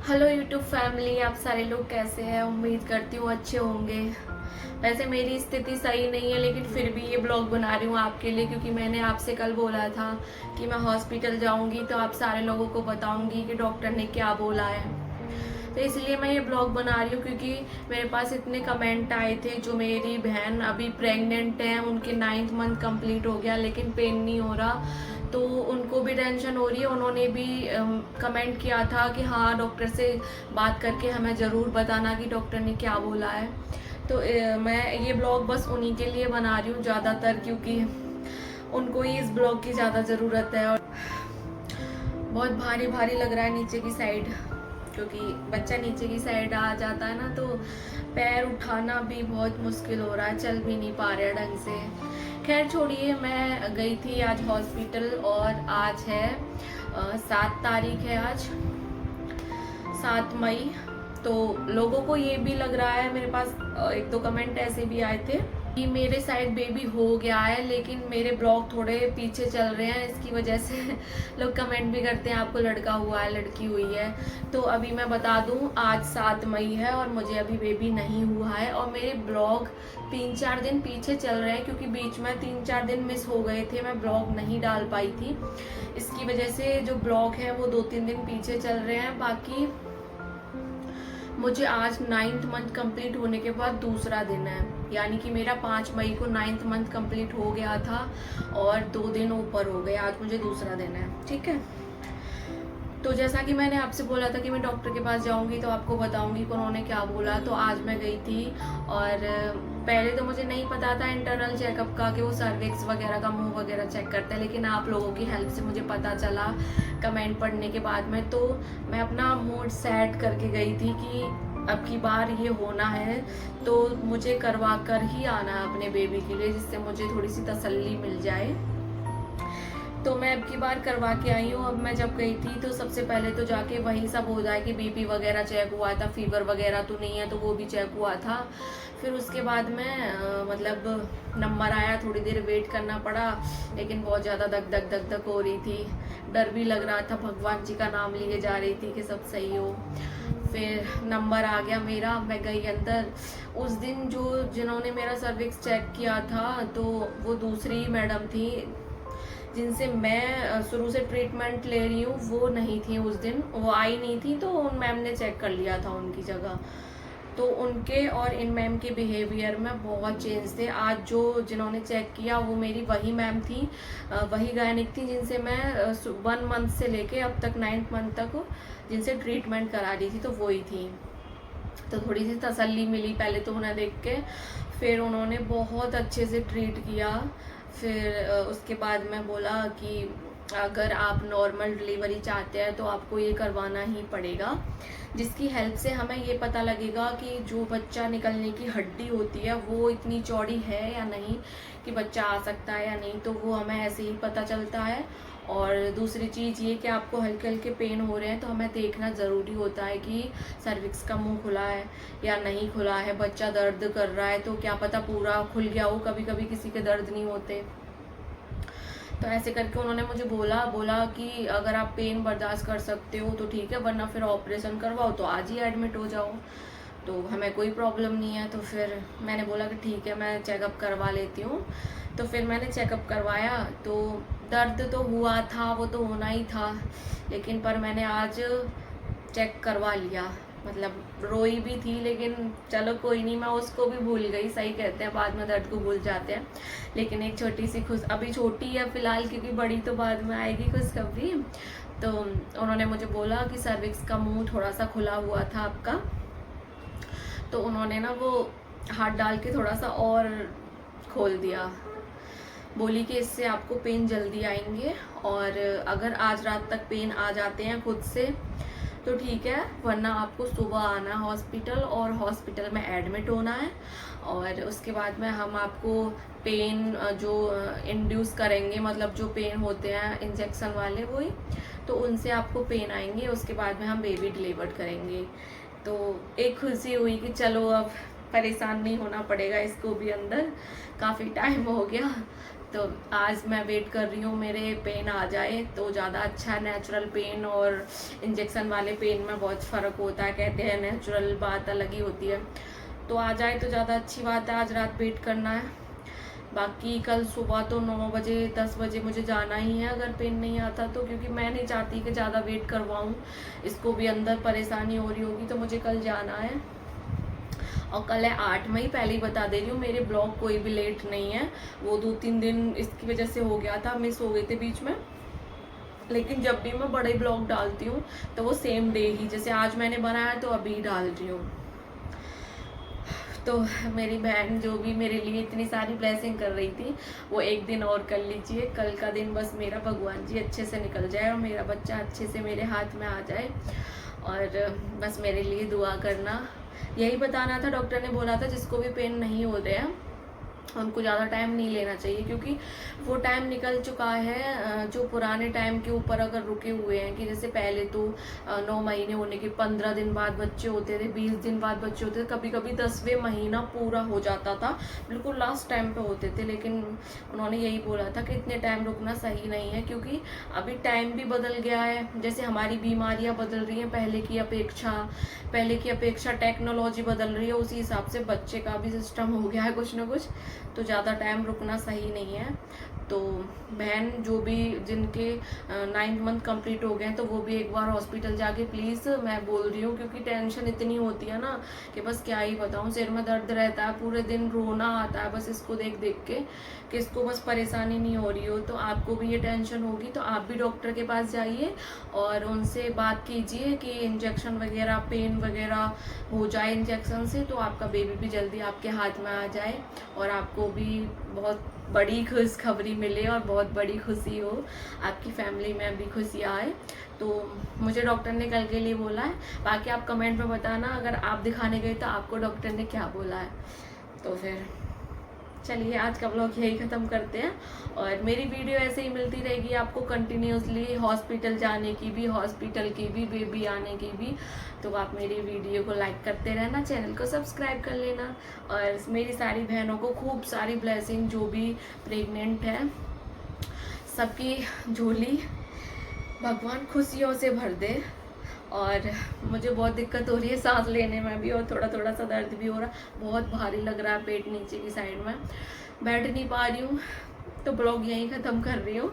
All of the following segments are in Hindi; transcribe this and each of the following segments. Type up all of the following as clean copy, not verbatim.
हेलो यूट्यूब फैमिली, आप सारे लोग कैसे हैं। उम्मीद करती हूँ अच्छे होंगे। वैसे मेरी स्थिति सही नहीं है, लेकिन फिर भी ये ब्लॉग बना रही हूँ आपके लिए, क्योंकि मैंने आपसे कल बोला था कि मैं हॉस्पिटल जाऊँगी तो आप सारे लोगों को बताऊँगी कि डॉक्टर ने क्या बोला है। तो इसलिए मैं ये ब्लॉग बना रही हूँ, क्योंकि मेरे पास इतने कमेंट आए थे। जो मेरी बहन अभी प्रेग्नेंट है, उनके 9th मंथ कंप्लीट हो गया लेकिन पेन नहीं हो रहा, तो उनको भी टेंशन हो रही है। उन्होंने भी कमेंट किया था कि हाँ, डॉक्टर से बात करके हमें ज़रूर बताना कि डॉक्टर ने क्या बोला है। तो मैं ये ब्लॉग बस उन्हीं के लिए बना रही हूँ ज़्यादातर, क्योंकि उनको ही इस ब्लॉग की ज़्यादा ज़रूरत है। और बहुत भारी भारी लग रहा है नीचे की साइड, क्योंकि बच्चा नीचे की साइड आ जाता है ना, तो पैर उठाना भी बहुत मुश्किल हो रहा है, चल भी नहीं पा रहे ढंग से। खैर छोड़िए, मैं गई थी आज हॉस्पिटल, और आज है 7 तारीख है, आज 7 मई। तो लोगों को ये भी लग रहा है, मेरे पास एक दो कमेंट ऐसे भी आए थे कि मेरे साइड बेबी हो गया है, लेकिन मेरे ब्लॉग थोड़े पीछे चल रहे हैं, इसकी वजह से लोग कमेंट भी करते हैं आपको लड़का हुआ है, लड़की हुई है। तो अभी मैं बता दूं, आज 7 मई है और मुझे अभी बेबी नहीं हुआ है, और मेरे ब्लॉग 3-4 दिन पीछे चल रहे हैं, क्योंकि बीच में 3-4 दिन मिस हो गए थे, मैं ब्लॉग नहीं डाल पाई थी। इसकी वजह से जो ब्लॉग है वो 2-3 दिन पीछे चल रहे हैं। बाकी मुझे आज 9th मंथ कंप्लीट होने के बाद दूसरा दिन है, यानी कि मेरा 5 मई को 9th मंथ कंप्लीट हो गया था और 2 दिन ऊपर हो गए। आज मुझे दूसरा दिन है, ठीक है। तो जैसा कि मैंने आपसे बोला था कि मैं डॉक्टर के पास जाऊंगी तो आपको बताऊंगी कि उन्होंने क्या बोला। तो आज मैं गई थी, और पहले तो मुझे नहीं पता था इंटरनल चेकअप का कि वो सर्विक्स वगैरह का, मुंह वगैरह चेक करते हैं, लेकिन आप लोगों की हेल्प से मुझे पता चला कमेंट पढ़ने के बाद में। तो मैं अपना मूड सेट करके गई थी कि अब की बार ये होना है तो मुझे करवा कर ही आना है अपने बेबी के लिए, जिससे मुझे थोड़ी सी तसल्ली मिल जाए। तो मैं अब की बार करवा के आई हूँ। अब मैं जब गई थी तो सबसे पहले तो जाके वही सब हो जाए कि बीपी वगैरह चेक हुआ था, फीवर वगैरह तो नहीं है, तो वो भी चेक हुआ था। फिर उसके बाद में मतलब नंबर आया, थोड़ी देर वेट करना पड़ा, लेकिन बहुत ज़्यादा धक धक धक धक हो रही थी, डर भी लग रहा था, भगवान जी का नाम लिए जा रही थी कि सब सही हो। फिर नंबर आ गया मेरा, मैं गई अंदर। उस दिन जिन्होंने मेरा सर्विक्स चेक किया था, तो वो दूसरी मैडम थी जिनसे मैं शुरू से ट्रीटमेंट ले रही हूँ, वो नहीं थी उस दिन, वो आई नहीं थी, तो उन मैम ने चेक कर लिया था उनकी जगह। तो उनके और इन मैम के बिहेवियर में बहुत चेंज थे। आज जिन्होंने चेक किया वो मेरी वही मैम थी, वही गायनिक थी जिनसे मैं 1 मंथ से लेके अब तक 9th मंथ तक जिनसे ट्रीटमेंट करा रही थी, तो वही थी। तो थोड़ी सी तसल्ली मिली पहले तो उन्हें देख के। फिर उन्होंने बहुत अच्छे से ट्रीट किया। फिर उसके बाद मैं बोला कि अगर आप नॉर्मल डिलीवरी चाहते हैं तो आपको ये करवाना ही पड़ेगा, जिसकी हेल्प से हमें ये पता लगेगा कि जो बच्चा निकलने की हड्डी होती है वो इतनी चौड़ी है या नहीं, कि बच्चा आ सकता है या नहीं, तो वो हमें ऐसे ही पता चलता है। और दूसरी चीज़ ये कि आपको हल्के हल्के पेन हो रहे हैं, तो हमें देखना ज़रूरी होता है कि सर्विक्स का मुंह खुला है या नहीं खुला है, बच्चा दर्द कर रहा है तो क्या पता पूरा खुल गया हो, कभी कभी किसी के दर्द नहीं होते। तो ऐसे करके उन्होंने मुझे बोला कि अगर आप पेन बर्दाश्त कर सकते हो तो ठीक है, वरना फिर ऑपरेशन करवाओ, तो आज ही एडमिट हो जाओ, तो हमें कोई प्रॉब्लम नहीं है। तो फिर मैंने बोला कि ठीक है, मैं चेकअप करवा लेती हूँ। तो फिर मैंने चेकअप करवाया, तो दर्द तो हुआ था, वो तो होना ही था, लेकिन पर मैंने आज चेक करवा लिया। मतलब रोई भी थी, लेकिन चलो कोई नहीं, मैं उसको भी भूल गई। सही कहते हैं, बाद में दर्द को भूल जाते हैं। लेकिन एक छोटी सी अभी छोटी है फिलहाल, क्योंकि बड़ी तो बाद में आएगी खुशखबरी। तो उन्होंने मुझे बोला कि सर्विक्स का मुंह थोड़ा सा खुला हुआ था आपका, तो उन्होंने ना वो हाथ डाल के थोड़ा सा और खोल दिया। बोली कि इससे आपको पेन जल्दी आएंगे, और अगर आज रात तक पेन आ जाते हैं खुद से तो ठीक है, वरना आपको सुबह आना हॉस्पिटल और हॉस्पिटल में एडमिट होना है। और उसके बाद में हम आपको पेन जो इंड्यूस करेंगे, मतलब जो पेन होते हैं इंजेक्शन वाले वही, तो उनसे आपको पेन आएंगे, उसके बाद में हम बेबी डिलीवर करेंगे। तो एक खुशी हुई कि चलो अब परेशान नहीं होना पड़ेगा इसको भी, अंदर काफ़ी टाइम हो गया। तो आज मैं वेट कर रही हूँ मेरे पेन आ जाए तो ज़्यादा अच्छा। नेचुरल पेन और इंजेक्शन वाले पेन में बहुत फ़र्क होता है, कहते हैं नेचुरल बात अलग ही होती है। तो आ जाए तो ज़्यादा अच्छी बात है। आज रात वेट करना है, बाकी कल सुबह तो 9 बजे 10 बजे मुझे जाना ही है अगर पेन नहीं आता तो, क्योंकि मैं नहीं चाहती कि ज़्यादा वेट करवाऊँ, इसको भी अंदर परेशानी हो रही होगी। तो मुझे कल जाना है और कल है 8 मई। पहले ही बता दे रही हूँ, मेरे ब्लॉग कोई भी लेट नहीं है। वो 2-3 दिन इसकी वजह से हो गया था, मिस हो गए थे बीच में। लेकिन जब भी मैं बड़े ब्लॉग डालती हूँ तो वो सेम डे ही, जैसे आज मैंने बनाया तो अभी डाल रही हूँ। तो मेरी बहन जो भी मेरे लिए इतनी सारी ब्लेसिंग कर रही थी, वो एक दिन और कर लीजिए। कल का दिन बस मेरा भगवान जी अच्छे से निकल जाए और मेरा बच्चा अच्छे से मेरे हाथ में आ जाए, और बस मेरे लिए दुआ करना। यही बताना था, डॉक्टर ने बोला था जिसको भी पेन नहीं हो रहे हैं उनको ज़्यादा टाइम नहीं लेना चाहिए, क्योंकि वो टाइम निकल चुका है जो पुराने टाइम के ऊपर अगर रुके हुए हैं। कि जैसे पहले तो 9 महीने होने के 15 दिन बाद बच्चे होते थे, 20 दिन बाद बच्चे होते थे, कभी कभी 10वें महीना पूरा हो जाता था, बिल्कुल लास्ट टाइम पे होते थे। लेकिन उन्होंने यही बोला था कि इतने टाइम रुकना सही नहीं है, क्योंकि अभी टाइम भी बदल गया है। जैसे हमारी बीमारियाँ बदल रही हैं पहले की अपेक्षा टेक्नोलॉजी बदल रही है, उसी हिसाब से बच्चे का भी सिस्टम हो गया है कुछ ना कुछ। तो ज़्यादा टाइम रुकना सही नहीं है। तो बहन जो भी जिनके 9th मंथ कंप्लीट हो गए हैं तो वो भी एक बार हॉस्पिटल जाके प्लीज़, मैं बोल रही हूँ, क्योंकि टेंशन इतनी होती है ना कि बस क्या ही बताऊँ। सिर में दर्द रहता है, पूरे दिन रोना आता है बस इसको देख देख के कि इसको बस परेशानी नहीं हो रही हो। तो आपको भी ये टेंशन होगी तो आप भी डॉक्टर के पास जाइए और उनसे बात कीजिए कि इंजेक्शन वगैरह, पेन वगैरह हो जाए इंजेक्शन से, तो आपका बेबी भी जल्दी आपके हाथ में आ जाए और आपको भी बहुत बड़ी खुशखबरी मिले और बहुत बड़ी खुशी हो, आपकी फैमिली में भी खुशी आए। तो मुझे डॉक्टर ने कल के लिए बोला है, बाकी आप कमेंट में बताना अगर आप दिखाने गए तो आपको डॉक्टर ने क्या बोला है। तो फिर चलिए आज का ब्लॉग यही ख़त्म करते हैं, और मेरी वीडियो ऐसे ही मिलती रहेगी आपको कंटिन्यूसली, हॉस्पिटल जाने की भी, हॉस्पिटल की भी, बेबी आने की भी। तो आप मेरी वीडियो को लाइक करते रहना, चैनल को सब्सक्राइब कर लेना, और मेरी सारी बहनों को खूब सारी ब्लेसिंग, जो भी प्रेग्नेंट है सबकी झोली भगवान खुशियों से भर दे। और मुझे बहुत दिक्कत हो रही है सांस लेने में भी, और थोड़ा थोड़ा सा दर्द भी हो रहा, बहुत भारी लग रहा है पेट नीचे की साइड में, बैठ नहीं पा रही हूँ। तो ब्लॉग यहीं ख़त्म कर रही हूँ,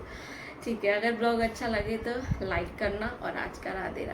ठीक है। अगर ब्लॉग अच्छा लगे तो लाइक करना, और आज का राधे राधे।